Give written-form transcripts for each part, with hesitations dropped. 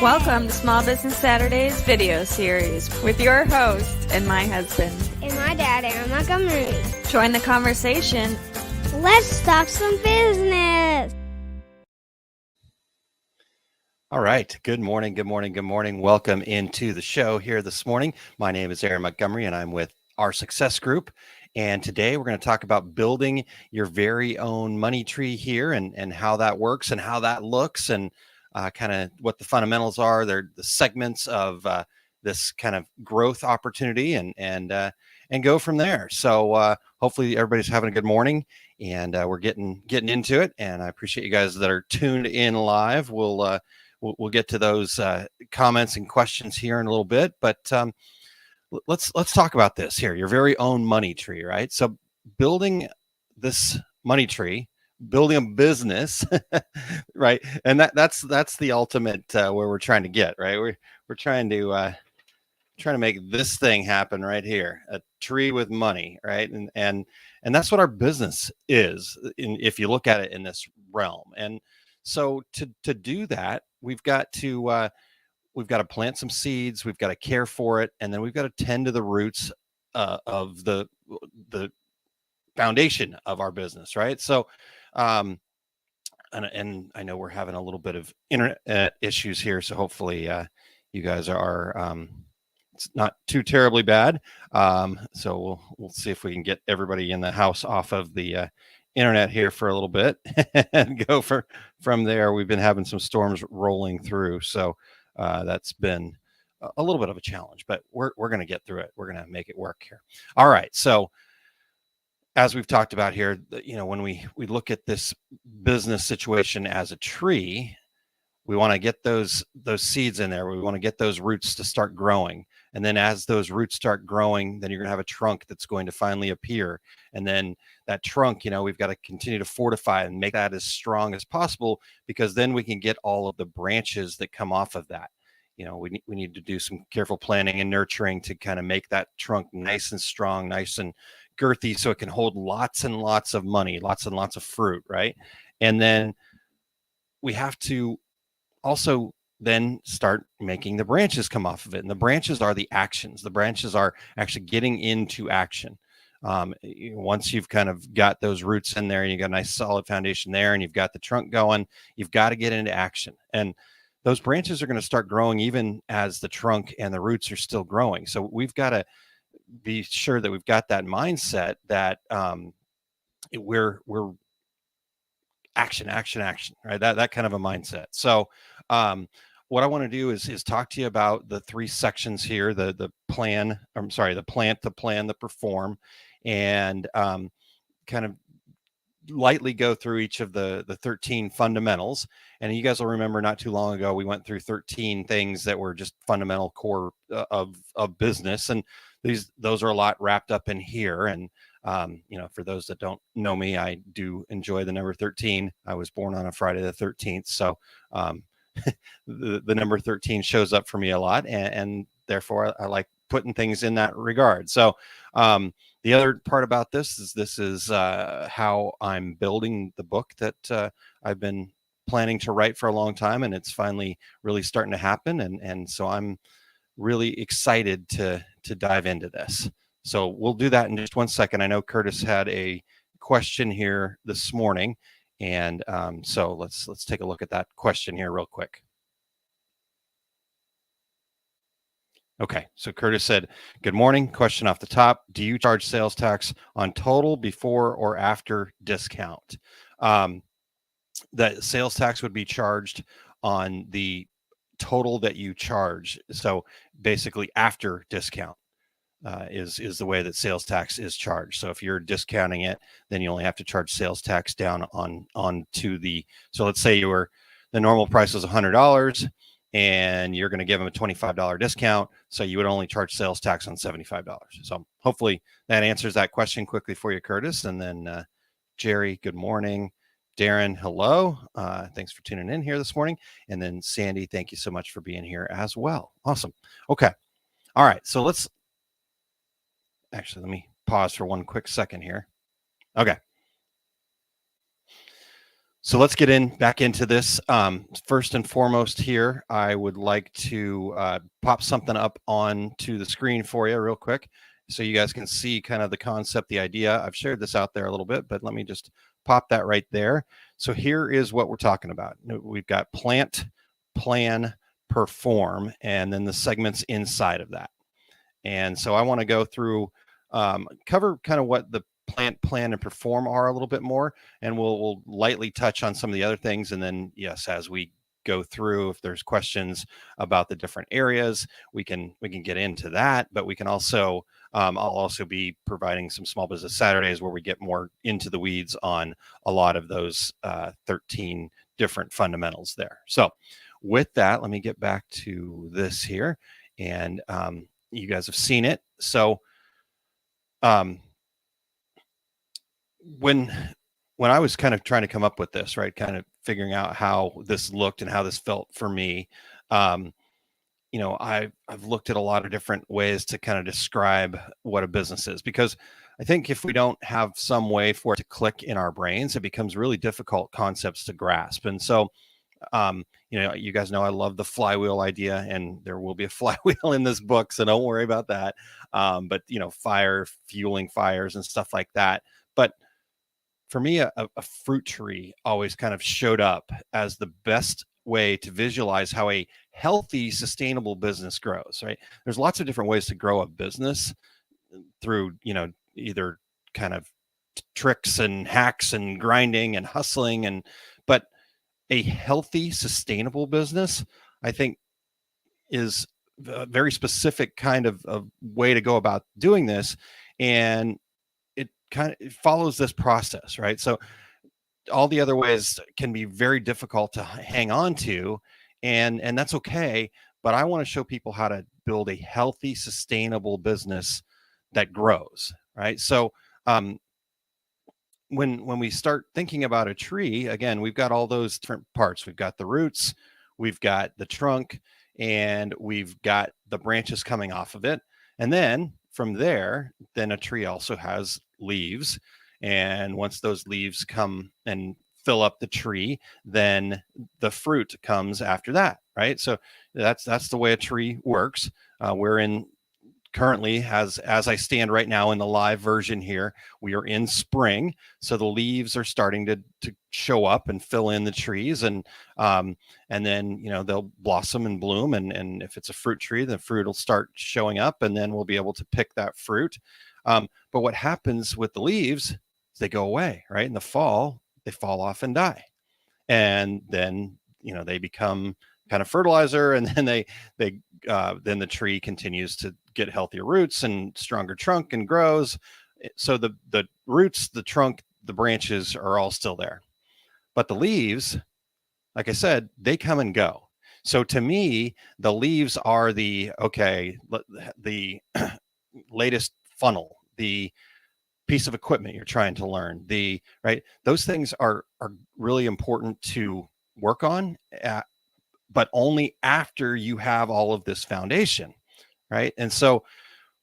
Welcome to Small Business Saturdays video series with your host and my husband. And my dad, Aaron Montgomery. Join the conversation. Let's talk some business. All right. Good morning. Good morning. Good morning. Welcome into the show here this morning. My name is Aaron Montgomery and I'm with our Success Group. And today we're going to talk about building your very own money tree here and how that works and how that looks and kind of what the fundamentals are. They're the segments of this kind of growth opportunity and go from there. So hopefully everybody's having a good morning and we're getting into it. And I appreciate you guys that are tuned in live. We'll get to those comments and questions here in a little bit, but let's talk about this here. Your very own money tree, right? So building this money tree, building a business, right? And that's the ultimate where we're trying to get, right? We're trying to make this thing happen right here, a tree with money, right? And that's what our business is, if you look at it in this realm. And so to do that, we've got to plant some seeds, we've got to care for it, and then we've got to tend to the roots of the foundation of our business, right? So and I know we're having a little bit of internet issues here, so hopefully you guys are it's not too terribly bad. So we'll see if we can get everybody in the house off of the internet here for a little bit and go from there. We've been having some storms rolling through, so that's been a little bit of a challenge, but we're going to get through it. We're going to make it work here. All right. So as we've talked about here, when we look at this business situation as a tree, we want to get those seeds in there. We want to get those roots to start growing. And then as those roots start growing, then you're going to have a trunk that's going to finally appear. And then that trunk, we've got to continue to fortify and make that as strong as possible, because then we can get all of the branches that come off of that. We need to do some careful planning and nurturing to kind of make that trunk nice and strong, nice and girthy, so it can hold lots and lots of money, lots and lots of fruit, right? And then we have to also then start making the branches come off of it. And the branches are the actions. The branches are actually getting into action. Once you've kind of got those roots in there and you got a nice solid foundation there and you've got the trunk going, you've got to get into action. And those branches are going to start growing even as the trunk and the roots are still growing. So we've got to be sure that we've got that mindset that we're action, right? That kind of a mindset. So what I want to do is talk to you about the three sections here, the plant, the plan, the perform, and kind of lightly go through each of the 13 fundamentals. And you guys will remember not too long ago, we went through 13 things that were just fundamental core of business. And those are a lot wrapped up in here. And for those that don't know me, I do enjoy the number 13. I was born on a Friday the 13th. So the number 13 shows up for me a lot. And therefore I like putting things in that regard. So the other part about this is how I'm building the book that I've been planning to write for a long time. And it's finally really starting to happen. And so I'm really excited to dive into this. So we'll do that in just one second. I know Curtis had a question here this morning. And so let's take a look at that question here real quick. Okay, so Curtis said, good morning. Question off the top. Do you charge sales tax on total before or after discount? The sales tax would be charged on the total that you charge. So basically after discount is the way that sales tax is charged. So if you're discounting it, then you only have to charge sales tax down on to the, so let's say the normal price was $100 and you're going to give them a $25 discount. So you would only charge sales tax on $75. So hopefully that answers that question quickly for you, Curtis. And then Jerry, good morning. Darren, hello. Thanks for tuning in here this morning. And then Sandy, thank you so much for being here as well. Awesome. Okay. All right. So let me pause for one quick second here. Okay. So let's get back into this. First and foremost here, I would like to pop something up onto the screen for you real quick so you guys can see kind of the concept, the idea. I've shared this out there a little bit, but let me just pop that right there. So here is what we're talking about. We've got plant, plan, perform, and then the segments inside of that. And so I want to go through, cover kind of what the plant, plan, and perform are a little bit more, and we'll lightly touch on some of the other things. And then, yes, as we go through, if there's questions about the different areas, we can get into that. But we can also, I'll also be providing some Small Business Saturdays where we get more into the weeds on a lot of those 13 different fundamentals there. So with that, let me get back to this here, and you guys have seen it. So when I was kind of trying to come up with this, right, kind of figuring out how this looked and how this felt for me, I've looked at a lot of different ways to kind of describe what a business is, because I think if we don't have some way for it to click in our brains, it becomes really difficult concepts to grasp. And so you guys know I love the flywheel idea, and there will be a flywheel in this book, so don't worry about that. But fire, fueling fires and stuff like that. But for me, a fruit tree always kind of showed up as the best way to visualize how a healthy, sustainable business grows, right? There's lots of different ways to grow a business through, either kind of tricks and hacks and grinding and hustling, but a healthy, sustainable business, I think, is a very specific kind of way to go about doing this. And it follows this process, right? So all the other ways can be very difficult to hang on to, and that's okay. But I want to show people how to build a healthy, sustainable business that grows, right? So when we start thinking about a tree, again, we've got all those different parts. We've got the roots, we've got the trunk, and we've got the branches coming off of it. And then from there, then a tree also has leaves. And once those leaves come and fill up the tree, then the fruit comes after that, right? So that's the way a tree works. We're in currently, as I stand right now in the live version here, we are in spring, so the leaves are starting to show up and fill in the trees, and then they'll blossom and bloom, and if it's a fruit tree, the fruit will start showing up, and then we'll be able to pick that fruit. But what happens with the leaves is they go away, right? In the fall, they fall off and die, and then they become kind of fertilizer, and then then the tree continues to get healthier roots and stronger trunk and grows. So the roots, the trunk, the branches are all still there, but the leaves, like I said, they come and go. So to me, the leaves are the latest funnel, the piece of equipment you're trying to learn, right? Those things are really important to work on, but only after you have all of this foundation, right? And so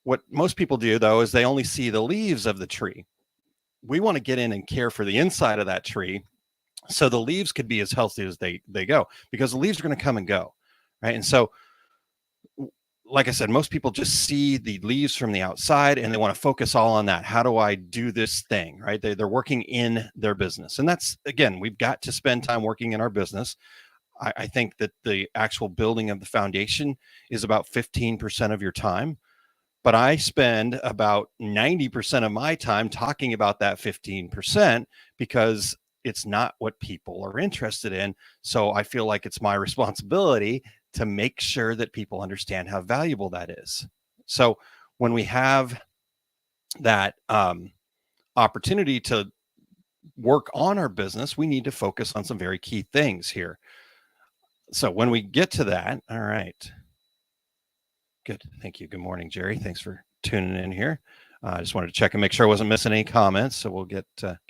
what most people do, though, is they only see the leaves of the tree. We want to get in and care for the inside of that tree, so the leaves could be as healthy as they go, because the leaves are going to come and go, right? And so, like I said, most people just see the leaves from the outside, and they want to focus all on that. How do I do this thing, right? They're working in their business. And that's, again, we've got to spend time working in our business. I think that the actual building of the foundation is about 15% of your time, but I spend about 90% of my time talking about that 15%, because it's not what people are interested in. So I feel like it's my responsibility to make sure that people understand how valuable that is. So when we have that opportunity to work on our business, we need to focus on some very key things here. So when we get to that, all right. Good. Thank you. Good morning, Jerry. Thanks for tuning in here. I just wanted to check and make sure I wasn't missing any comments. So we'll get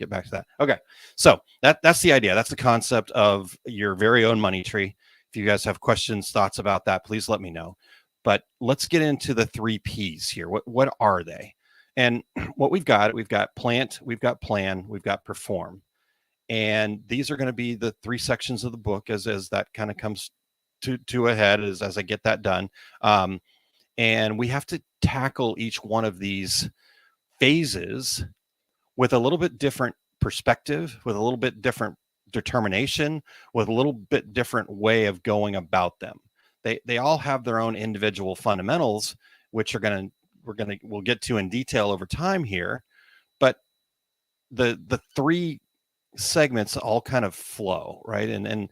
back to that. Okay. So that's the idea. That's the concept of your very own money tree. If you guys have questions, thoughts about that, please let me know. But let's get into the 3 P's here. What are they? And what we've got plant, we've got plan, we've got perform. And these are going to be the 3 sections of the book as that kind of comes to a head as I get that done. And we have to tackle each one of these phases with a little bit different perspective, with a little bit different determination, with a little bit different way of going about them. They all have their own individual fundamentals, which we'll get to in detail over time here. But the 3 segments all kind of flow, right? And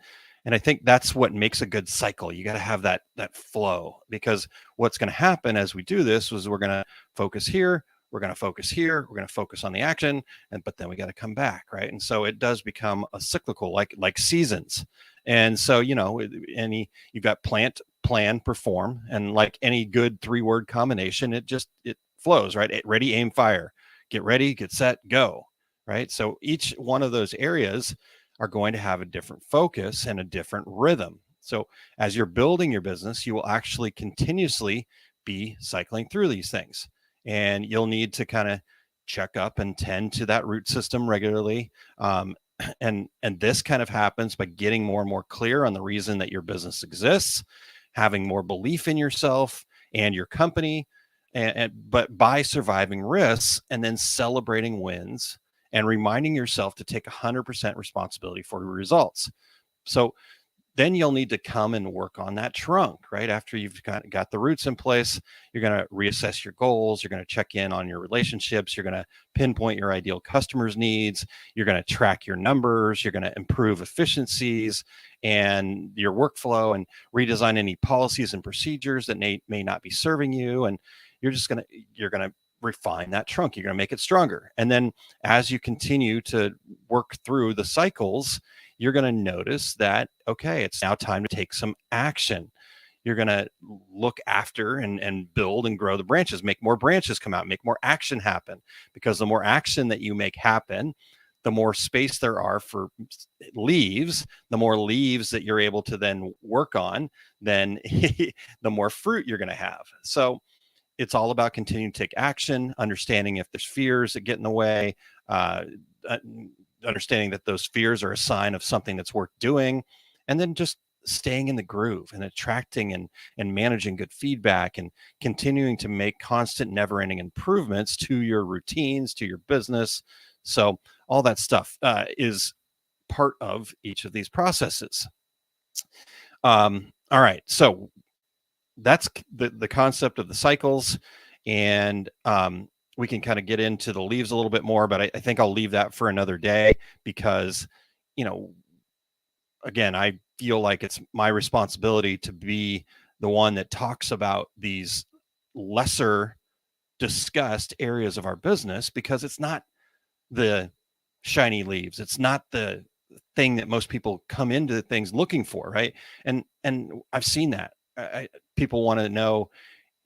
I think that's what makes a good cycle. You got to have that flow, because what's going to happen as we do this is we're going to focus here, we're going to focus here, we're going to focus on the action, but then we got to come back, right? And so it does become a cyclical, like seasons. And so, you've got plant, plan, perform, and like any good 3-word combination, it flows, right? Ready, aim, fire. Get ready, get set, go. Right. So each one of those areas are going to have a different focus and a different rhythm. So as you're building your business, you will actually continuously be cycling through these things, and you'll need to kind of check up and tend to that root system regularly. And this kind of happens by getting more and more clear on the reason that your business exists, having more belief in yourself and your company, but by surviving risks and then celebrating wins and reminding yourself to take 100% responsibility for your results. So then you'll need to come and work on that trunk, right? After you've got the roots in place, you're going to reassess your goals. You're going to check in on your relationships. You're going to pinpoint your ideal customers' needs. You're going to track your numbers. You're going to improve efficiencies and your workflow, and redesign any policies and procedures that may not be serving you. And you're going to refine that trunk. You're going to make it stronger. And then as you continue to work through the cycles, you're going to notice that, okay, it's now time to take some action. You're going to look after and build and grow the branches, make more branches come out, make more action happen, because the more action that you make happen, the more space there are for leaves, the more leaves that you're able to then work on, then the more fruit you're going to have. So it's all about continuing to take action, understanding if there's fears that get in the way, understanding that those fears are a sign of something that's worth doing, and then just staying in the groove and attracting and managing good feedback and continuing to make constant, never-ending improvements to your routines, to your business. So all that stuff is part of each of these processes. All right. So that's the concept of the cycles, and we can kind of get into the leaves a little bit more, but I think I'll leave that for another day, because again, I feel like it's my responsibility to be the one that talks about these lesser discussed areas of our business, because it's not the shiny leaves, it's not the thing that most people come into things looking for, right? And I've seen that. People want to know,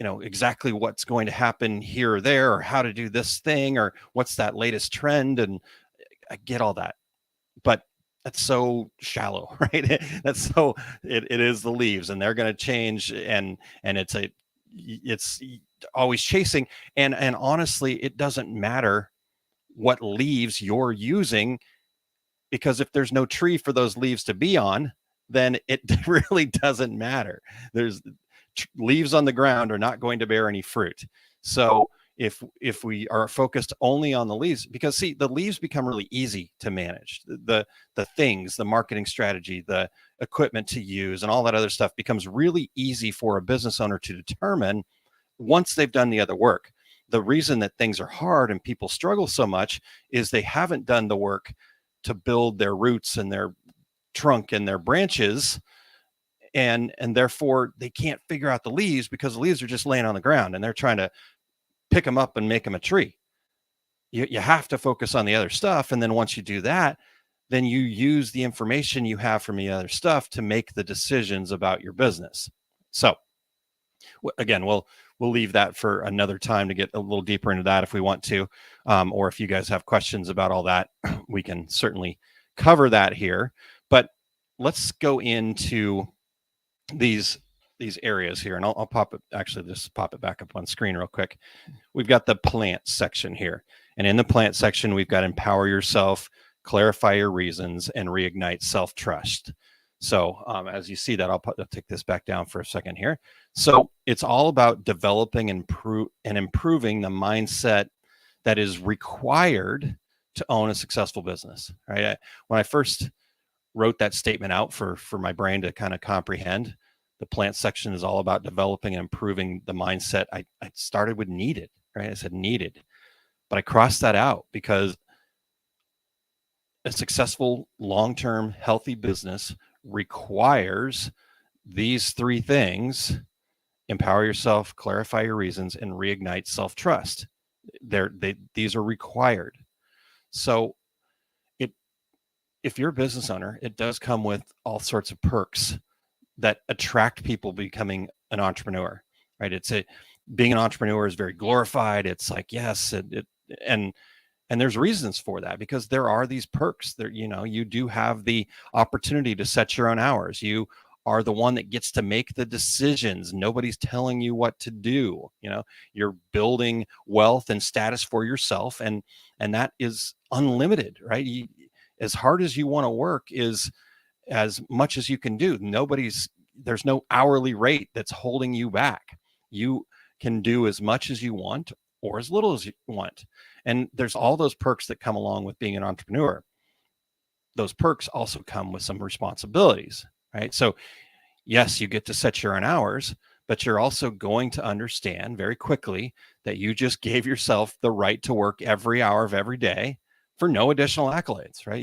exactly what's going to happen here or there, or how to do this thing, or what's that latest trend. And I get all that, but that's so shallow, right? That's so it is the leaves, and they're going to change, and it's always chasing. And honestly, it doesn't matter what leaves you're using, because if there's no tree for those leaves to be on, then it really doesn't matter. There's leaves on the ground are not going to bear any fruit. So if we are focused only on the leaves, because see, the leaves become really easy to manage. The things, the marketing strategy, the equipment to use, and all that other stuff becomes really easy for a business owner to determine once they've done the other work. The reason that things are hard and people struggle so much is they haven't done the work to build their roots and their trunk and their branches, and therefore they can't figure out the leaves, because the leaves are just laying on the ground and they're trying to pick them up and make them a tree. You have to focus on the other stuff, and then once you do that, then you use the information you have from the other stuff to make the decisions about your business. So again, we'll leave that for another time to get a little deeper into that if we want to, or if you guys have questions about all that, we can certainly cover that here. But let's go into these areas here, and I'll pop it, actually just pop it back up on screen real quick. We've got the plant section here, and in the plant section, we've got empower yourself, clarify your reasons, and reignite self-trust. So as you see that, I'll take this back down for a second here. So it's all about developing and improving the mindset that is required to own a successful business, right? When I first wrote that statement out for my brain to kind of comprehend, the plant section is all about developing and improving the mindset. I started with needed, right? I said needed, but I crossed that out because a successful, long-term, healthy business requires these three things: empower yourself, clarify your reasons, and reignite self-trust. These are required. So if you're a business owner, it does come with all sorts of perks that attract people becoming an entrepreneur, right? Being an entrepreneur is very glorified. It's like, yes, and there's reasons for that, because there are these perks there. You do have the opportunity to set your own hours. You are the one that gets to make the decisions. Nobody's telling you what to do. You're building wealth and status for yourself, and that is unlimited, right? As hard as you want to work is as much as you can do. There's no hourly rate that's holding you back. You can do as much as you want or as little as you want. And there's all those perks that come along with being an entrepreneur. Those perks also come with some responsibilities, right? So yes, you get to set your own hours, but you're also going to understand very quickly that you just gave yourself the right to work every hour of every day for no additional accolades, right?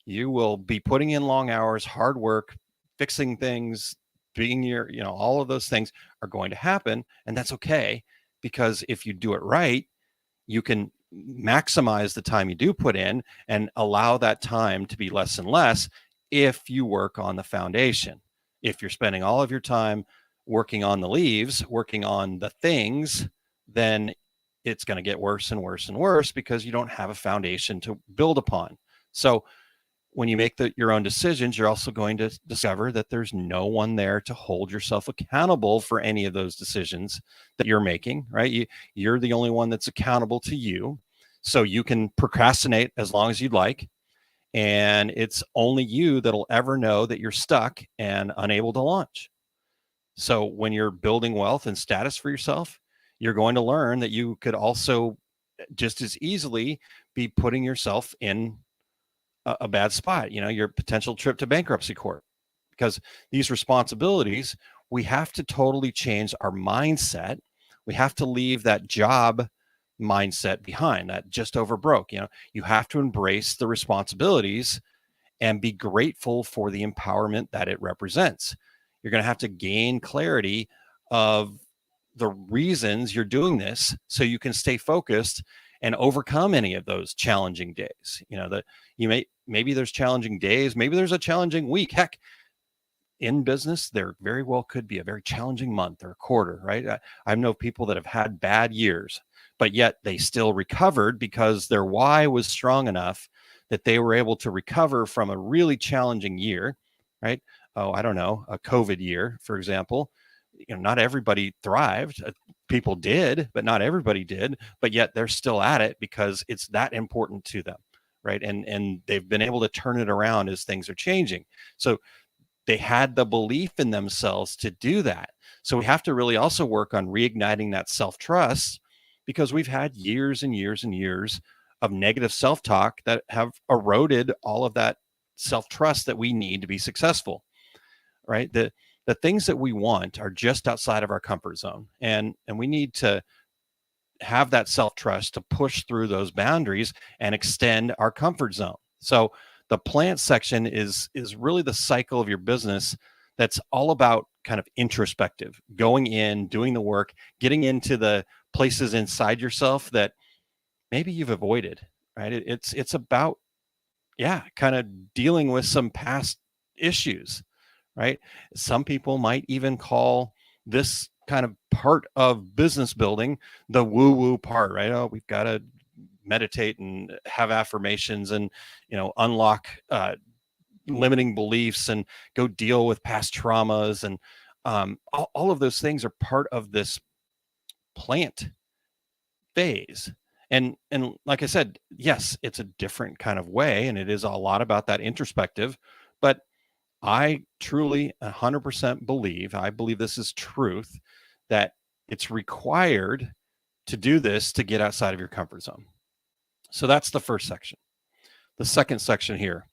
You will be putting in long hours, hard work, fixing things, being all of those things are going to happen. And that's okay, because if you do it right, you can maximize the time you do put in and allow that time to be less and less if you work on the foundation. If you're spending all of your time working on the leaves, working on the things, then it's going to get worse and worse and worse because you don't have a foundation to build upon. So when you make your own decisions, you're also going to discover that there's no one there to hold yourself accountable for any of those decisions that you're making, right? You're the only one that's accountable to you. So you can procrastinate as long as you'd like, and it's only you that'll ever know that you're stuck and unable to launch. So when you're building wealth and status for yourself, you're going to learn that you could also just as easily be putting yourself in a bad spot, your potential trip to bankruptcy court, because these responsibilities, we have to totally change our mindset. We have to leave that job mindset behind, that just over broke. You have to embrace the responsibilities and be grateful for the empowerment that it represents. You're going to have to gain clarity of the reasons you're doing this so you can stay focused and overcome any of those challenging days. That maybe there's challenging days, maybe there's a challenging week. Heck, in business, there very well could be a very challenging month or quarter, right? I know people that have had bad years, but yet they still recovered because their why was strong enough that they were able to recover from a really challenging year, right? Oh, I don't know, a COVID year, for example. Not everybody thrived. People did, but not everybody did. But yet they're still at it because it's that important to them, right? And they've been able to turn it around as things are changing. So they had the belief in themselves to do that. So we have to really also work on reigniting that self-trust, because we've had years and years and years of negative self-talk that have eroded all of that self-trust that we need to be successful, right? The things that we want are just outside of our comfort zone. And we need to have that self-trust to push through those boundaries and extend our comfort zone. So the plant section is really the cycle of your business that's all about kind of introspective, going in, doing the work, getting into the places inside yourself that maybe you've avoided, right? It's about, kind of dealing with some past issues, right? Some people might even call this kind of part of business building the woo-woo part, right? Oh, we've got to meditate and have affirmations and, unlock limiting beliefs and go deal with past traumas. And all of those things are part of this plant phase. And like I said, yes, it's a different kind of way, and it is a lot about that introspective, but I truly 100% believe, I believe this is truth, that it's required to do this to get outside of your comfort zone. So that's the first section. The second section here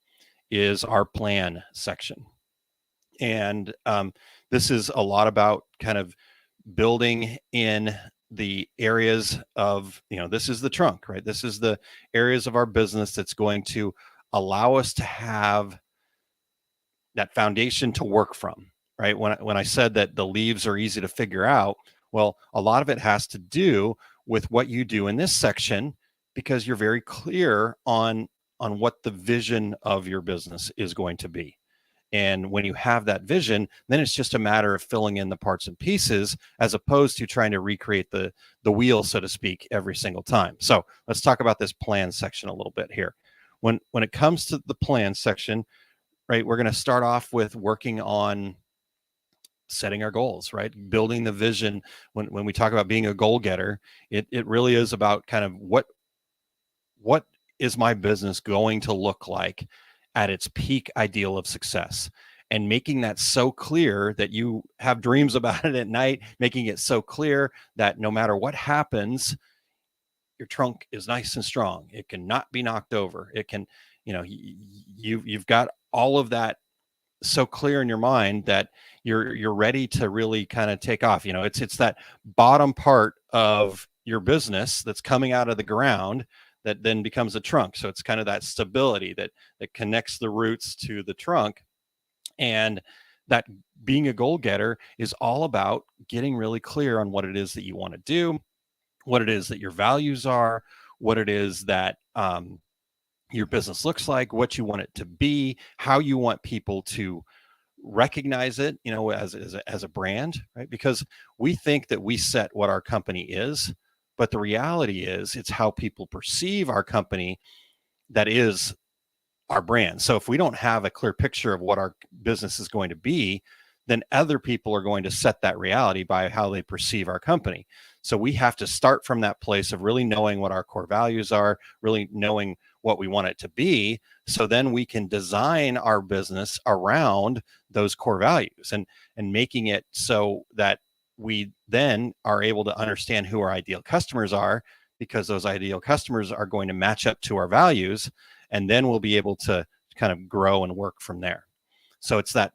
is our plan section. And this is a lot about kind of building in the areas of, this is the trunk, right? This is the areas of our business that's going to allow us to have that foundation to work from, right? When I said that the leaves are easy to figure out, well, a lot of it has to do with what you do in this section, because you're very clear on what the vision of your business is going to be. And when you have that vision, then it's just a matter of filling in the parts and pieces, as opposed to trying to recreate the wheel, so to speak, every single time. So let's talk about this plan section a little bit here. When it comes to the plan section, right, we're going to start off with working on setting our goals, right? Building the vision. When we talk about being a goal getter, it really is about kind of what is my business going to look like at its peak ideal of success, and making that so clear that you have dreams about it at night, making it so clear that no matter what happens, your trunk is nice and strong. It cannot be knocked over. It can, you've got all of that so clear in your mind that you're ready to really kind of take off. It's that bottom part of your business that's coming out of the ground that then becomes a trunk. So it's kind of that stability that connects the roots to the trunk. And that being a goal getter is all about getting really clear on what it is that you want to do, what it is that your values are, what it is that your business looks like, what you want it to be, how you want people to recognize it, as a brand, right? Because we think that we set what our company is, but the reality is it's how people perceive our company that is our brand. So if we don't have a clear picture of what our business is going to be, then other people are going to set that reality by how they perceive our company. So we have to start from that place of really knowing what our core values are, really knowing what we want it to be. So then we can design our business around those core values, and making it so that we then are able to understand who our ideal customers are, because those ideal customers are going to match up to our values, and then we'll be able to kind of grow and work from there. So it's that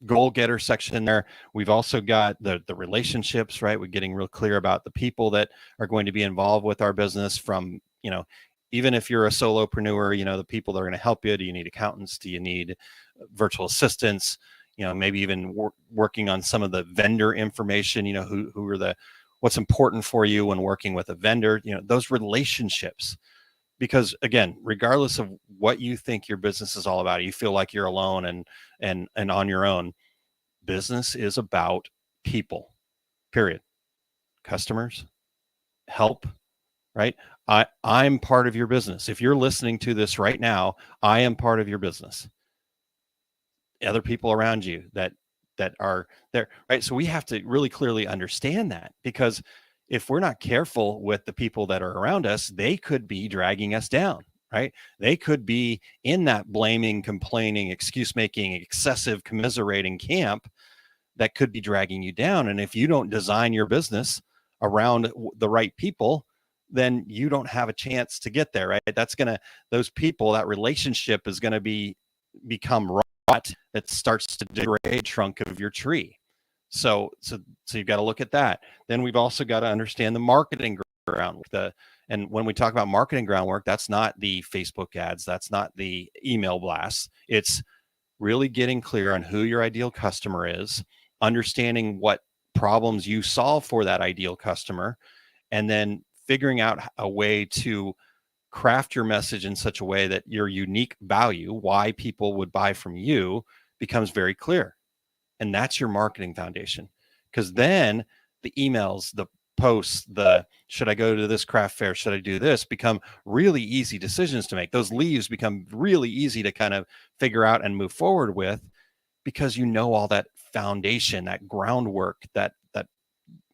goal getter section there. We've also got the relationships, right? We're getting real clear about the people that are going to be involved with our business, from, even if you're a solopreneur, the people that are going to help you. Do you need accountants? Do you need virtual assistants? Maybe even working on some of the vendor information, who are what's important for you when working with a vendor, those relationships. Because again, regardless of what you think your business is all about, you feel like you're alone and on your own. Business is about people, period. Customers, help, right? I'm part of your business. If you're listening to this right now, I am part of your business. Other people around you that are there, right? So we have to really clearly understand that, because if we're not careful with the people that are around us, they could be dragging us down, right? They could be in that blaming, complaining, excuse making, excessive commiserating camp that could be dragging you down. And if you don't design your business around the right people, then you don't have a chance to get there, right? Those people, that relationship is going to become rot that starts to degrade trunk of your tree. So you've got to look at that. Then we've also got to understand the marketing groundwork. And when we talk about marketing groundwork, that's not the Facebook ads, that's not the email blasts. It's really getting clear on who your ideal customer is, understanding what problems you solve for that ideal customer, and then figuring out a way to craft your message in such a way that your unique value, why people would buy from you, becomes very clear. And that's your marketing foundation. Because then the emails, the posts, should I go to this craft fair? Should I do this? Become really easy decisions to make. Those leaves become really easy to kind of figure out and move forward with, because all that foundation, that groundwork, that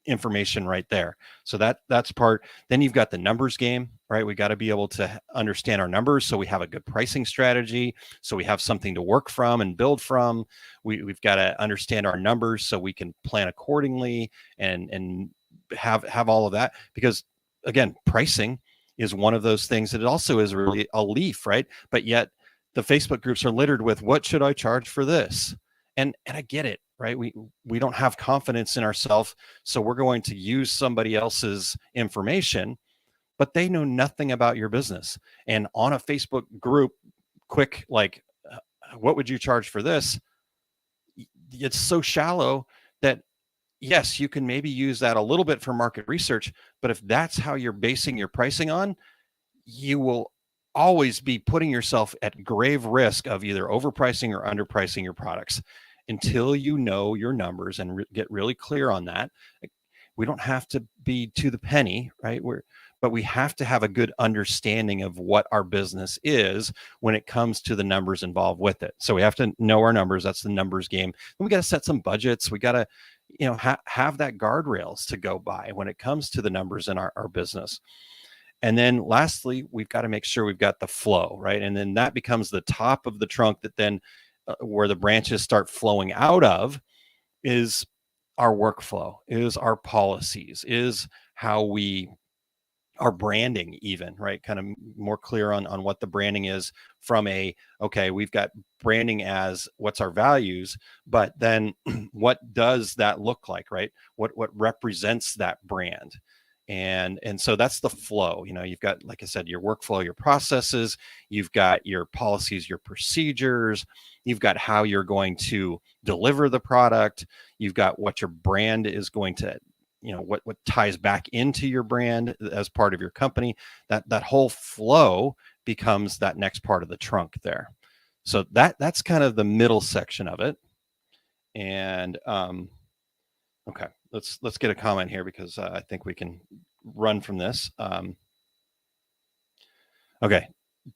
information right there. So that's part. Then you've got the numbers game, right? We got to be able to understand our numbers so we have a good pricing strategy, so we have something to work from and build from. We've got to understand our numbers so we can plan accordingly and have all of that, because again, pricing is one of those things that it also is really a leaf, right? But yet the Facebook groups are littered with, what should I charge for this? And I get it, right? We don't have confidence in ourselves, so we're going to use somebody else's information, but they know nothing about your business. And on a Facebook group, quick, like, what would you charge for this? It's so shallow that yes, you can maybe use that a little bit for market research, but if that's how you're basing your pricing on, you will always be putting yourself at grave risk of either overpricing or underpricing your products until you know your numbers and get really clear on that. We don't have to be to the penny, right? But we have to have a good understanding of what our business is when it comes to the numbers involved with it. So we have to know our numbers. That's the numbers game. And we got to set some budgets. We got to, have that guardrails to go by when it comes to the numbers in our business. And then lastly, we've got to make sure we've got the flow, right? And then that becomes the top of the trunk that then where the branches start flowing out of is our workflow, is our policies, is how we our branding, even, right? Kind of more clear on what the branding is from okay, we've got branding as what's our values, but then what does that look like, right? What represents that brand? And so that's the flow. You've got, like I said, your workflow, your processes, you've got your policies, your procedures, you've got how you're going to deliver the product, you've got what your brand is going to, what ties back into your brand as part of your company. That whole flow becomes that next part of the trunk there. So that's kind of the middle section of it. And okay, let's get a comment here, because I think we can run from this. Okay,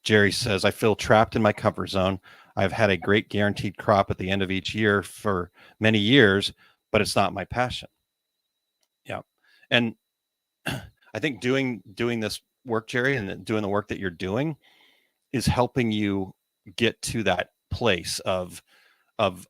Jerry says, I feel trapped in my comfort zone. I've had a great guaranteed crop at the end of each year for many years, but it's not my passion. Yeah. And I think doing this work, Jerry, and doing the work that you're doing is helping you get to that place of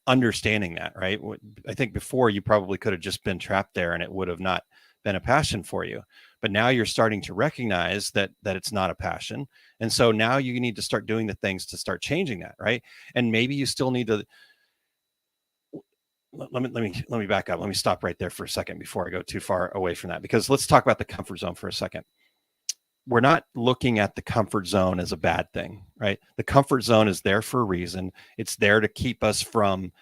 understanding that, right? I think before you probably could have just been trapped there and it would have not been a passion for you. But now you're starting to recognize that it's not a passion. And so now you need to start doing the things to start changing that, right? And maybe you still need to let me back up. Let me stop right there for a second before I go too far away from that, because let's talk about the comfort zone for a second. We're not looking at the comfort zone as a bad thing, right? The comfort zone is there for a reason. It's there to keep us from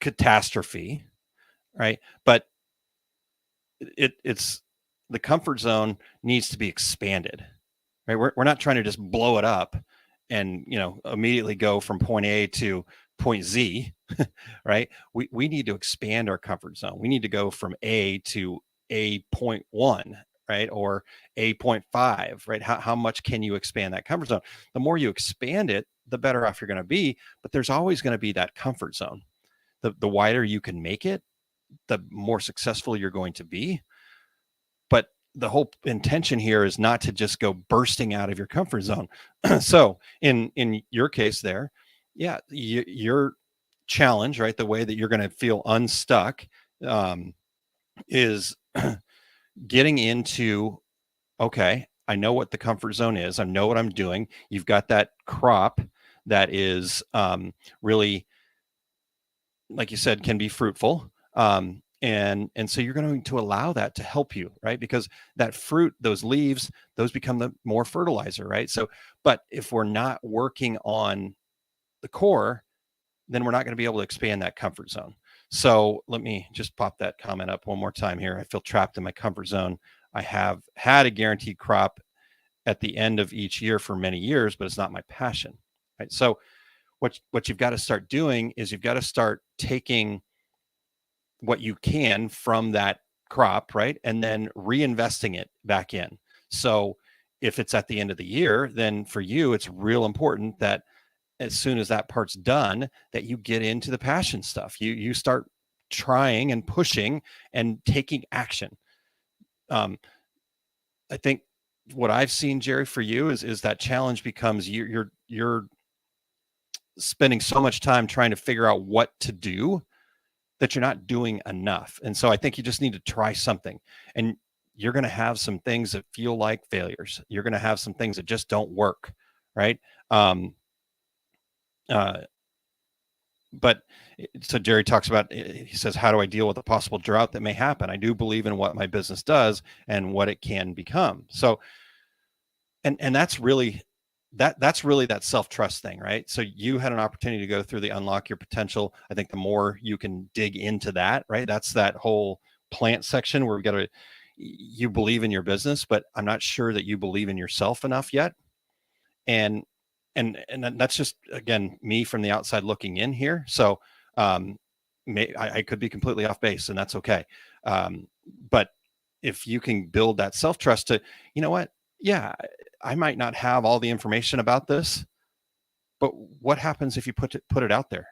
catastrophe, right? But it's the comfort zone needs to be expanded, right? We're not trying to just blow it up and immediately go from point A to point Z, right? We need to expand our comfort zone. We need to go from A to A.1, right? Or A.5, right? How much can you expand that comfort zone? The more you expand it, the better off you're going to be, but there's always going to be that comfort zone. The wider you can make it, the more successful you're going to be. But the whole intention here is not to just go bursting out of your comfort zone. So in your case there, yeah, your challenge, right? The way that you're going to feel unstuck is getting into, okay, I know what the comfort zone is. I know what I'm doing. You've got that crop that is really, like you said, can be fruitful. And so you're going to allow that to help you, right? Because that fruit, those leaves, those become the more fertilizer, right? So, but if we're not working on the core, then we're not going to be able to expand that comfort zone. So let me just pop that comment up one more time here. I feel trapped in my comfort zone. I have had a guaranteed crop at the end of each year for many years, but it's not my passion, right? So what you've got to start doing is you've got to start taking what you can from that crop, right? And then reinvesting it back in. So if it's at the end of the year, then for you, it's real important that as soon as that part's done, that you get into the passion stuff. You start trying and pushing and taking action. I think what I've seen, Jerry, for you is that challenge becomes you're spending so much time trying to figure out what to do that you're not doing enough. And so I think you just need to try something, and you're going to have some things that feel like failures. You're going to have some things that just don't work. Right. But so Jerry talks about, he says, how do I deal with a possible drought that may happen? I do believe in what my business does and what it can become. So, and that's really that self-trust thing, right? So you had an opportunity to go through the unlock your potential. I think the more you can dig into that, right? That's that whole plant section where you believe in your business, but I'm not sure that you believe in yourself enough yet. And that's just, again, me from the outside looking in here. So I could be completely off base, and that's okay. But if you can build that self-trust to, you know what? Yeah, I might not have all the information about this, but what happens if you put it out there,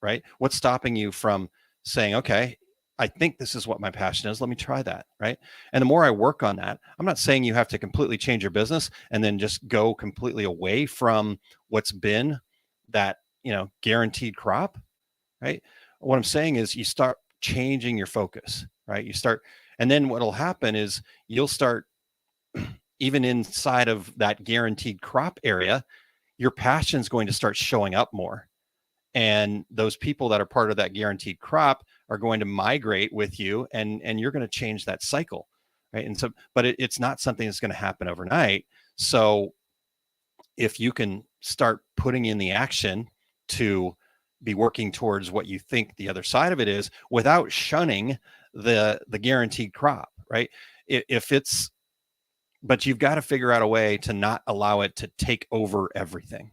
right? What's stopping you from saying, okay, I think this is what my passion is. Let me try that, right? And the more I work on that, I'm not saying you have to completely change your business and then just go completely away from what's been that, guaranteed crop, right? What I'm saying is you start changing your focus, right? And then what'll happen is you'll start, even inside of that guaranteed crop area, your passion is going to start showing up more. And those people that are part of that guaranteed crop are going to migrate with you, and you're going to change that cycle, right? And so, but it's not something that's going to happen overnight. So if you can start putting in the action to be working towards what you think the other side of it is, without shunning the guaranteed crop, right? But you've got to figure out a way to not allow it to take over everything.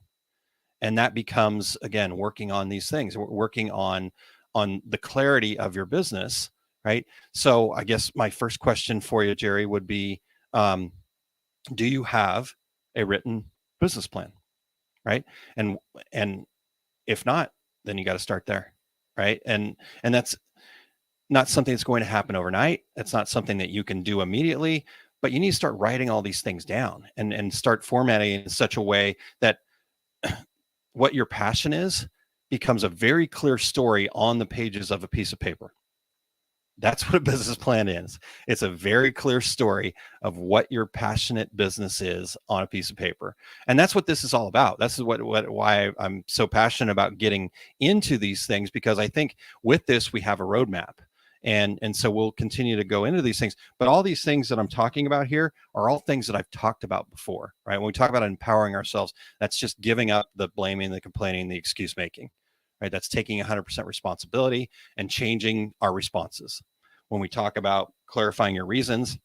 And that becomes, again, working on these things, working on the clarity of your business, right? So I guess my first question for you, Jerry, would be, do you have a written business plan, right? And if not, then you got to start there, right? And that's not something that's going to happen overnight. It's not something that you can do immediately, but you need to start writing all these things down and start formatting it in such a way that what your passion is becomes a very clear story on the pages of a piece of paper. That's what a business plan is. It's a very clear story of what your passionate business is on a piece of paper. And that's what this is all about. That's why I'm so passionate about getting into these things, because I think with this, we have a roadmap. And so we'll continue to go into these things. But all these things that I'm talking about here are all things that I've talked about before, right? When we talk about empowering ourselves, that's just giving up the blaming, the complaining, the excuse making, right? That's taking 100% responsibility and changing our responses. When we talk about clarifying your reasons,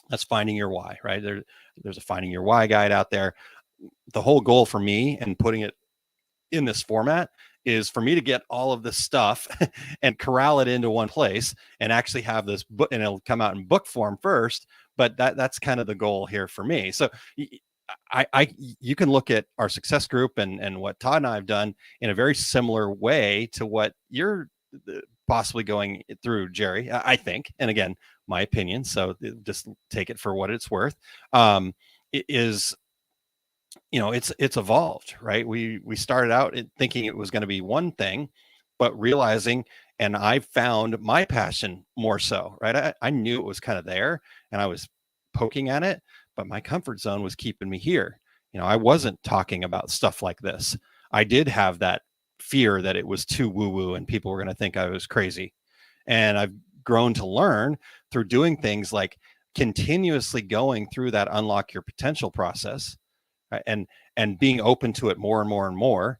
that's finding your why, right? There's a finding your why guide out there. The whole goal for me and putting it in this format is for me to get all of this stuff and corral it into one place and actually have this book, and it'll come out in book form first. But that's kind of the goal here for me. So you can look at our success group and what Todd and I have done in a very similar way to what you're possibly going through, Jerry, I think. And again, my opinion, so just take it for what it's worth. It is, it's evolved, right? We started out thinking it was going to be one thing, but realizing, and I found my passion more so, right? I knew it was kind of there and I was poking at it, but my comfort zone was keeping me here. I wasn't talking about stuff like this. I did have that fear that it was too woo-woo and people were going to think I was crazy. And I've grown to learn through doing things like continuously going through that unlock your potential process, right? And being open to it more and more and more,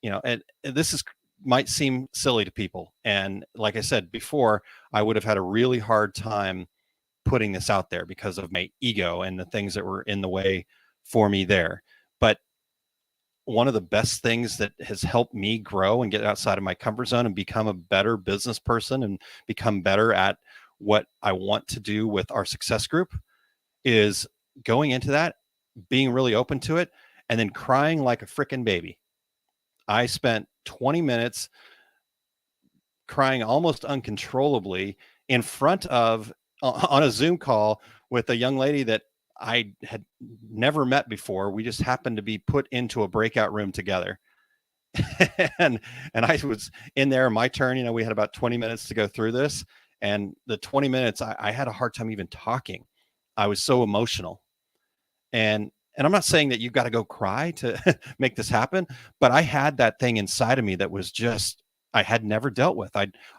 and this might seem silly to people. And like I said before, I would have had a really hard time putting this out there because of my ego and the things that were in the way for me there. But one of the best things that has helped me grow and get outside of my comfort zone and become a better business person and become better at what I want to do with our success group is going into that, being really open to it, and then crying like a freaking baby. I spent 20 minutes crying almost uncontrollably in front of on a Zoom call with a young lady that I had never met before. We just happened to be put into a breakout room together. and I was in there, my turn, we had about 20 minutes to go through this. And the 20 minutes, I had a hard time even talking. I was so emotional. And I'm not saying that you've got to go cry to make this happen, but I had that thing inside of me that was just, I had never dealt with.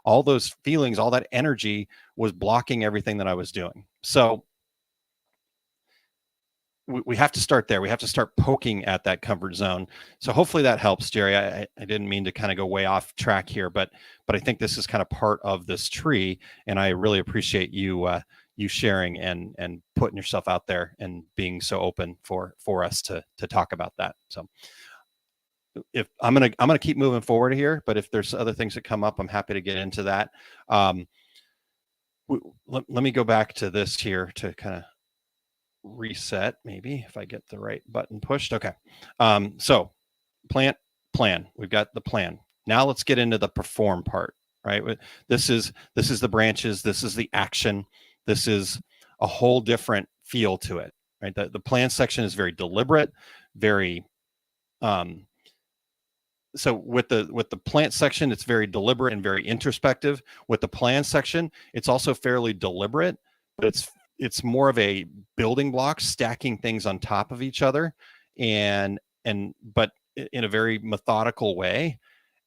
All those feelings, all that energy was blocking everything that I was doing. So we have to start there. We have to start poking at that comfort zone. So hopefully that helps, Jerry. I didn't mean to kind of go way off track here, but I think this is kind of part of this tree, and I really appreciate you you sharing and putting yourself out there and being so open for us to talk about that. So if I'm gonna keep moving forward here, but if there's other things that come up, I'm happy to get into that. Let me go back to this here to kind of reset, maybe if I get the right button pushed. Okay. So plan. We've got the plan. Now let's get into the perform part, right? This is the branches. This is the action. This is a whole different feel to it, right? The plan section is very deliberate, very, so with the plant section, it's very deliberate and very introspective. With the plan section, it's also fairly deliberate, but it's more of a building block, stacking things on top of each other, but in a very methodical way.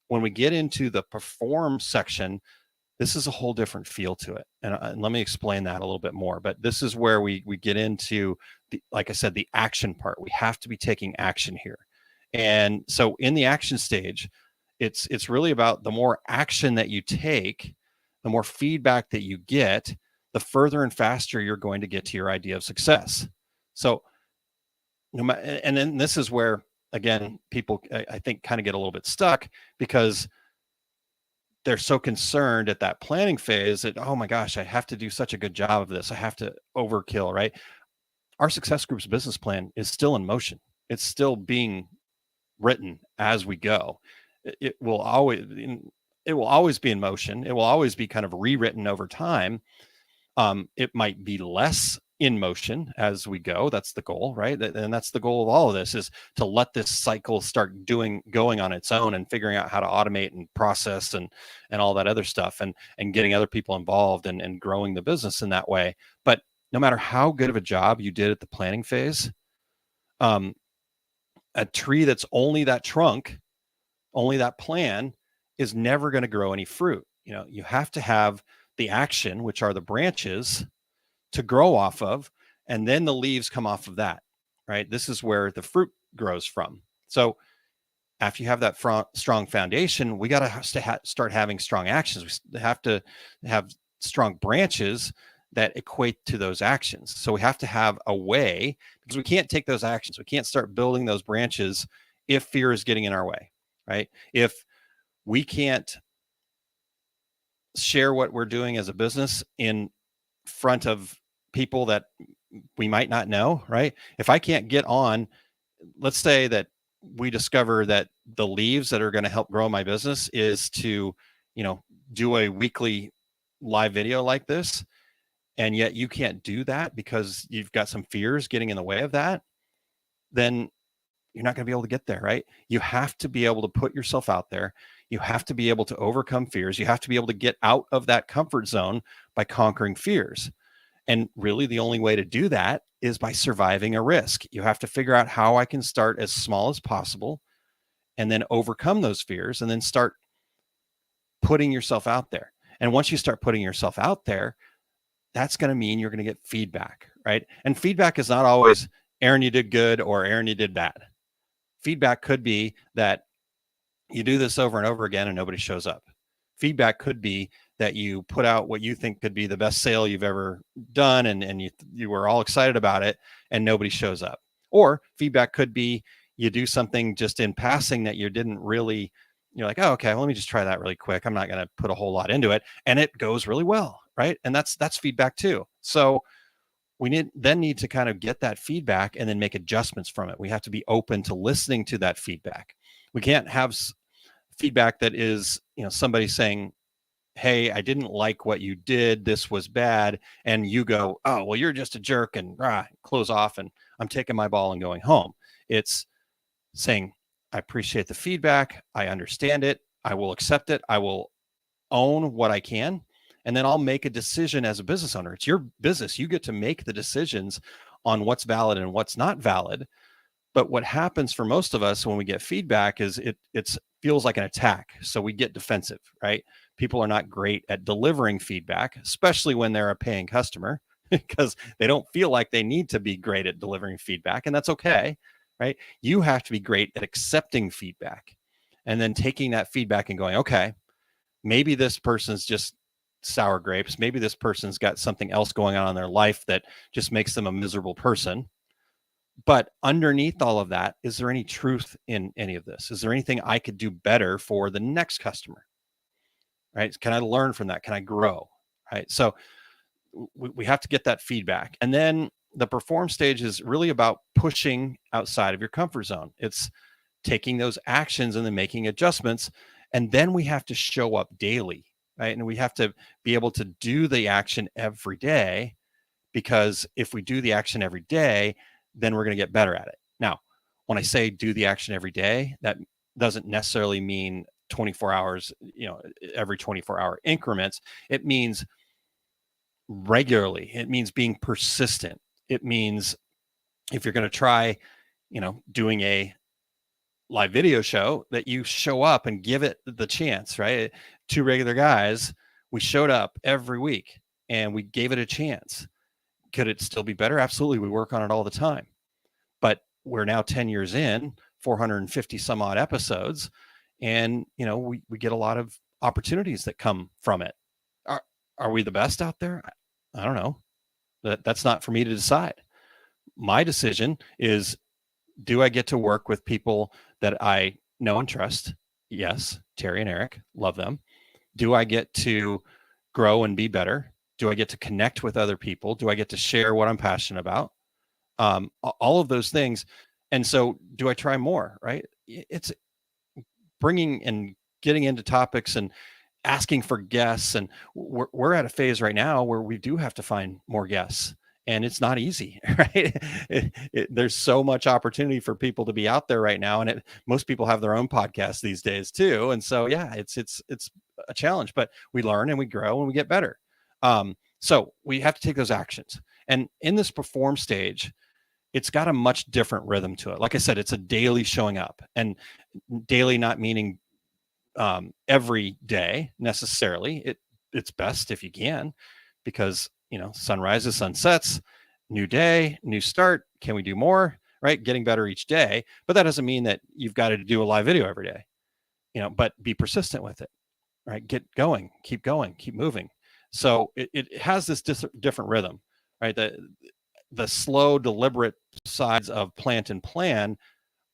When we get into the perform section, this is a whole different feel to it. And let me explain that a little bit more. But this is where we get into, like I said, the action part. We have to be taking action here. And so in the action stage, it's really about the more action that you take, the more feedback that you get, the further and faster you're going to get to your idea of success. So, and then this is where, again, people, I think, kind of get a little bit stuck because they're so concerned at that planning phase that, oh my gosh, I have to do such a good job of this. I have to overkill, right? Our Success Group's business plan is still in motion. It's still being written as we go. It will always be in motion. It will always be kind of rewritten over time. It might be less in motion as we go. That's the goal, right? And that's the goal of all of this, is to let this cycle start going on its own and figuring out how to automate and process and all that other stuff, and getting other people involved and growing the business in that way. But no matter how good of a job you did at the planning phase, a tree that's only that trunk, only that plan, is never going to grow any fruit. You have to have the action, which are the branches, to grow off of, and then the leaves come off of that, right? This is where the fruit grows from. So after you have that strong foundation, we got to start having strong actions. We have to have strong branches that equate to those actions. So we have to have a way, because we can't take those actions. We can't start building those branches if fear is getting in our way, right? If we can't share what we're doing as a business in front of people that we might not know, right? If I can't get on, let's say that we discover that the leaves that are going to help grow my business is to, do a weekly live video like this, and yet you can't do that because you've got some fears getting in the way of that, then you're not going to be able to get there, right? You have to be able to put yourself out there. You have to be able to overcome fears. You have to be able to get out of that comfort zone by conquering fears. And really the only way to do that is by surviving a risk. You have to figure out how I can start as small as possible and then overcome those fears and then start putting yourself out there. And once you start putting yourself out there, that's going to mean you're going to get feedback, right? And feedback is not always, Aaron, you did good, or Aaron, you did bad. Feedback could be that you do this over and over again and nobody shows up. Feedback could be that you put out what you think could be the best sale you've ever done, and you were all excited about it and nobody shows up. Or feedback could be you do something just in passing that you didn't really, you're like, oh, okay, well, let me just try that really quick. I'm not going to put a whole lot into it. And it goes really well, right? And that's feedback too. So we need to kind of get that feedback and then make adjustments from it. We have to be open to listening to that feedback. We can't have feedback that is, somebody saying, hey, I didn't like what you did, this was bad, and you go, oh, well, you're just a jerk, and close off, and I'm taking my ball and going home. It's saying, I appreciate the feedback, I understand it, I will accept it, I will own what I can, and then I'll make a decision as a business owner. It's your business. You get to make the decisions on what's valid and what's not valid. But what happens for most of us when we get feedback is it feels like an attack. So we get defensive, right? People are not great at delivering feedback, especially when they're a paying customer, because they don't feel like they need to be great at delivering feedback. And that's okay, right? You have to be great at accepting feedback and then taking that feedback and going, okay, maybe this person's just sour grapes. Maybe this person's got something else going on in their life that just makes them a miserable person. But underneath all of that, is there any truth in any of this? Is there anything I could do better for the next customer? Right? Can I learn from that? Can I grow? Right? So we have to get that feedback. And then the perform stage is really about pushing outside of your comfort zone. It's taking those actions and then making adjustments. And then we have to show up daily, right? And we have to be able to do the action every day, because if we do the action every day, then we're going to get better at it. Now, when I say do the action every day, that doesn't necessarily mean 24 hours, every 24-hour increments. It means regularly. It means being persistent. It means if you're going to try, doing a live video show, that you show up and give it the chance, right? Two regular guys, we showed up every week and we gave it a chance. Could it still be better? Absolutely. We work on it all the time. But we're now 10 years in, 450 some odd episodes, and we get a lot of opportunities that come from it. Are we the best out there? I don't know. That's not for me to decide. My decision is, do I get to work with people that I know and trust? Yes, Terry and Eric, love them. Do I get to grow and be better? Do I get to connect with other people? Do I get to share what I'm passionate about? All of those things. And so do I try more, right? It's bringing and getting into topics and asking for guests. And we're at a phase right now where we do have to find more guests, and it's not easy, right? There's so much opportunity for people to be out there right now. And most people have their own podcasts these days too. And so, yeah, it's a challenge, but we learn and we grow and we get better. So we have to take those actions. And in this perform stage, it's got a much different rhythm to it. Like I said, it's a daily showing up, and daily not meaning every day necessarily. It's best if you can, because sun rises, sun sets, new day, new start. Can we do more? Right? Getting better each day. But that doesn't mean that you've got to do a live video every day, but be persistent with it, right? Get going, keep moving. So it has this different rhythm, right? The slow, deliberate sides of plant and plan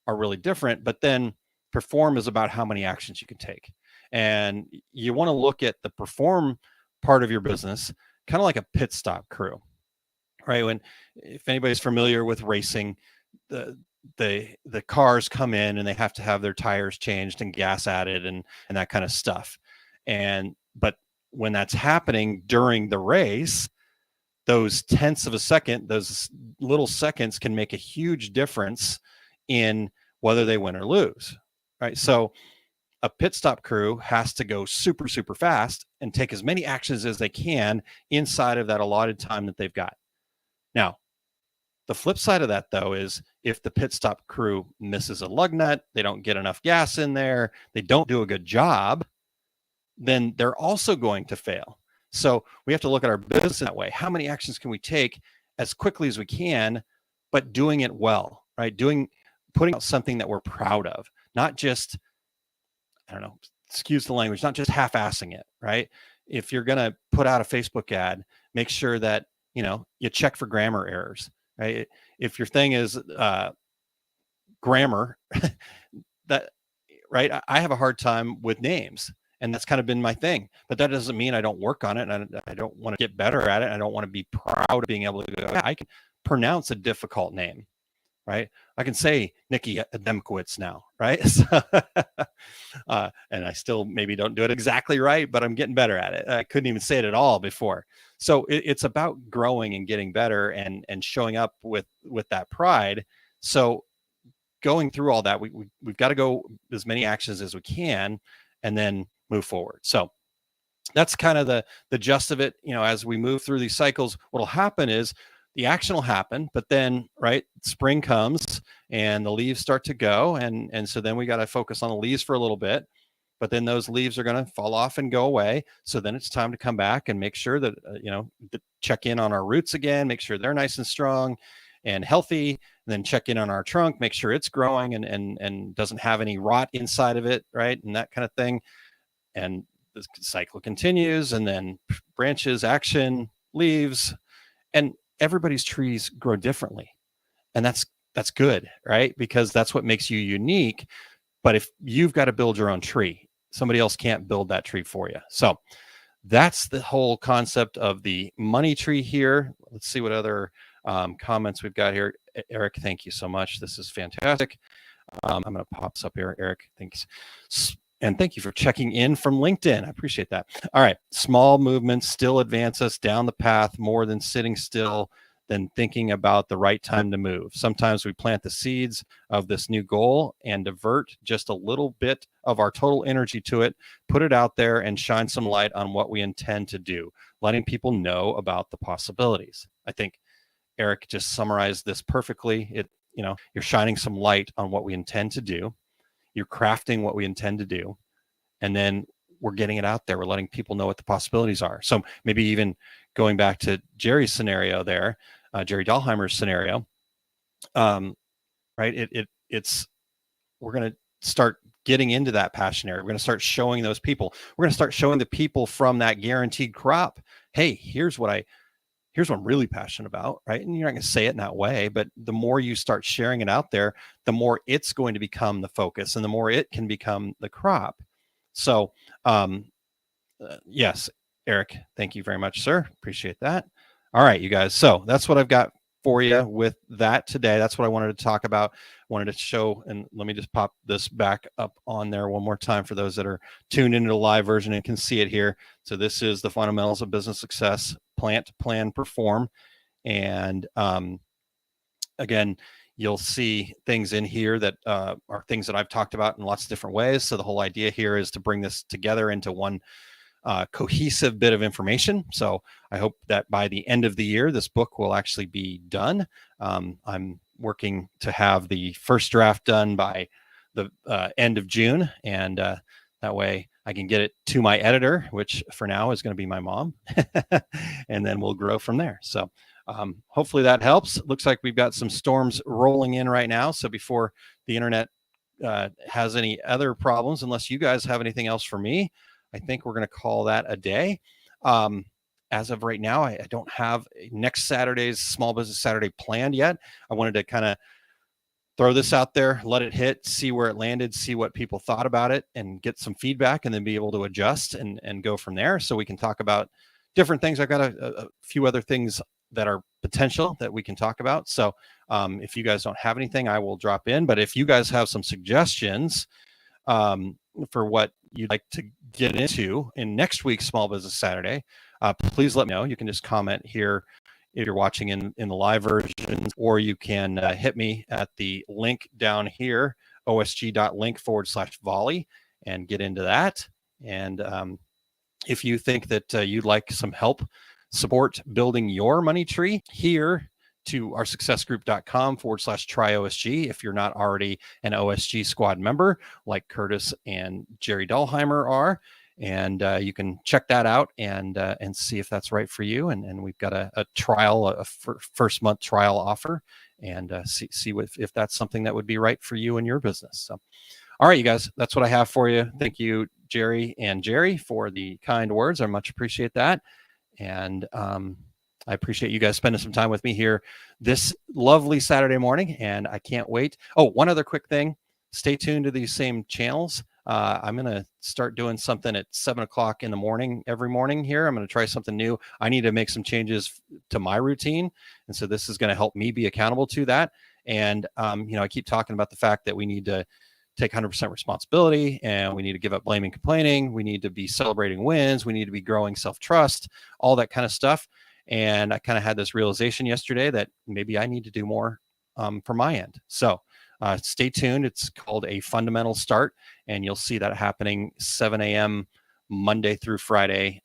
are really different, but then perform is about how many actions you can take. And you want to look at the perform part of your business kind of like a pit stop crew, right? If anybody's familiar with racing, the cars come in and they have to have their tires changed and gas added and that kind of stuff. But when that's happening during the race, those tenths of a second, those little seconds can make a huge difference in whether they win or lose, right? So a pit stop crew has to go super, super fast and take as many actions as they can inside of that allotted time that they've got. Now, the flip side of that, though, is if the pit stop crew misses a lug nut, they don't get enough gas in there, they don't do a good job, then they're also going to fail. So we have to look at our business that way. How many actions can we take as quickly as we can, but doing it well, right? Putting out something that we're proud of, not just, excuse the language, not just half-assing it, right? If you're going to put out a Facebook ad, make sure that, you check for grammar errors, right? If your thing is grammar, right? I have a hard time with names. And that's kind of been my thing, but that doesn't mean I don't work on it. And I don't want to get better at it. I don't want to be proud of being able to go, I can pronounce a difficult name, right? I can say Nikki Ademkowitz now, right? So, and I still maybe don't do it exactly right, but I'm getting better at it. I couldn't even say it at all before. So it's about growing and getting better and showing up with that pride. So going through all that, we've got to go as many actions as we can and then move forward. So that's kind of the gist of it. As we move through these cycles, what'll happen is the action will happen, but then spring comes and the leaves start to go, and so then we got to focus on the leaves for a little bit, but then those leaves are going to fall off and go away. So then it's time to come back and make sure that check in on our roots again, make sure they're nice and strong and healthy, and then check in on our trunk, make sure it's growing and doesn't have any rot inside of it, right, and that kind of thing. And the cycle continues, and then branches, action, leaves, and everybody's trees grow differently. And that's good, right? Because that's what makes you unique. But if you've got to build your own tree, somebody else can't build that tree for you. So that's the whole concept of the money tree here. Let's see what other comments we've got here. Eric, thank you so much. This is fantastic. I'm going to pop this up here. Eric, thanks. And thank you for checking in from LinkedIn. I appreciate that. All right. Small movements still advance us down the path more than sitting still, than thinking about the right time to move. Sometimes we plant the seeds of this new goal and divert just a little bit of our total energy to it, put it out there and shine some light on what we intend to do, letting people know about the possibilities. I think Eric just summarized this perfectly. You're shining some light on what we intend to do. You're crafting what we intend to do, and then we're getting it out there. We're letting people know what the possibilities are. So maybe even going back to Jerry's scenario there, Jerry Dahlheimer's scenario, right? It's we're going to start getting into that passion area. We're going to start showing those people. We're going to start showing the people from that guaranteed crop, hey, here's what I'm really passionate about, right? And you're not going to say it in that way, but the more you start sharing it out there, the more it's going to become the focus and the more it can become the crop. So, yes, Eric, thank you very much, sir. Appreciate that. All right, you guys. So that's what I've got for you with that today. That's what I wanted to talk about. Wanted to show, and let me just pop this back up on there one more time for those that are tuned into the live version and can see it here. So this is the fundamentals of business success: plant, plan, perform. And again, you'll see things in here that are things that I've talked about in lots of different ways. So the whole idea here is to bring this together into one cohesive bit of information. So I hope that by the end of the year, this book will actually be done. I'm working to have the first draft done by the end of June. And that way I can get it to my editor, which for now is going to be my mom. And then we'll grow from there. So hopefully that helps. It looks like we've got some storms rolling in right now. So before the internet has any other problems, unless you guys have anything else for me, I think we're going to call that a day. As of right now, I don't have next Saturday's Small Business Saturday planned yet. I wanted to kind of throw this out there, let it hit, see where it landed, see what people thought about it, and get some feedback, and then be able to adjust and go from there. So we can talk about different things. I've got a few other things that are potential that we can talk about. So if you guys don't have anything, I will drop in. But if you guys have some suggestions for what you'd like to get into in next week's Small Business Saturday, please let me know. You can just comment here if you're watching in the live version, or you can hit me at the link down here, osg.link/volley, and get into that. And if you think that you'd like some help support building your money tree, here to our successgroup.com/try OSG. If you're not already an OSG squad member like Curtis and Jerry Dahlheimer are, and you can check that out and see if that's right for you. And we've got a trial, a first month trial offer, and see if that's something that would be right for you and your business. So, all right, you guys, that's what I have for you. Thank you, Jerry and Jerry, for the kind words. I much appreciate that. And I appreciate you guys spending some time with me here this lovely Saturday morning, and I can't wait. Oh, one other quick thing. Stay tuned to these same channels. I'm going to start doing something at 7 o'clock in the morning every morning here. I'm going to try something new. I need to make some changes to my routine, and so this is going to help me be accountable to that. And, I keep talking about the fact that we need to take 100% responsibility, and we need to give up blaming, complaining. We need to be celebrating wins. We need to be growing self-trust, all that kind of stuff. And I kind of had this realization yesterday that maybe I need to do more from my end. So stay tuned. It's called A Fundamental Start, and you'll see that happening 7 a.m. Monday through Friday.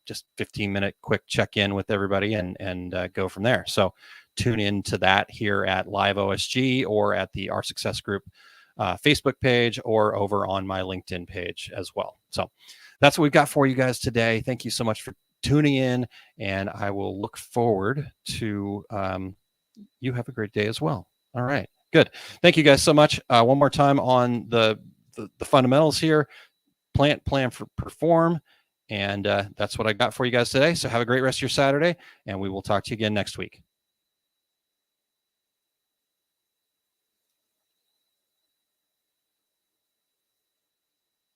Just 15-minute quick check-in with everybody and go from there. So tune in to that here at Live OSG or at the Our Success Group Facebook page or over on my LinkedIn page as well. So that's what we've got for you guys today. Thank you so much for tuning in, and I will look forward to you have a great day as well. All right, good. Thank you guys so much. One more time on the fundamentals here: plant, plan, perform, and that's what I got for you guys today. So have a great rest of your Saturday, and we will talk to you again next week.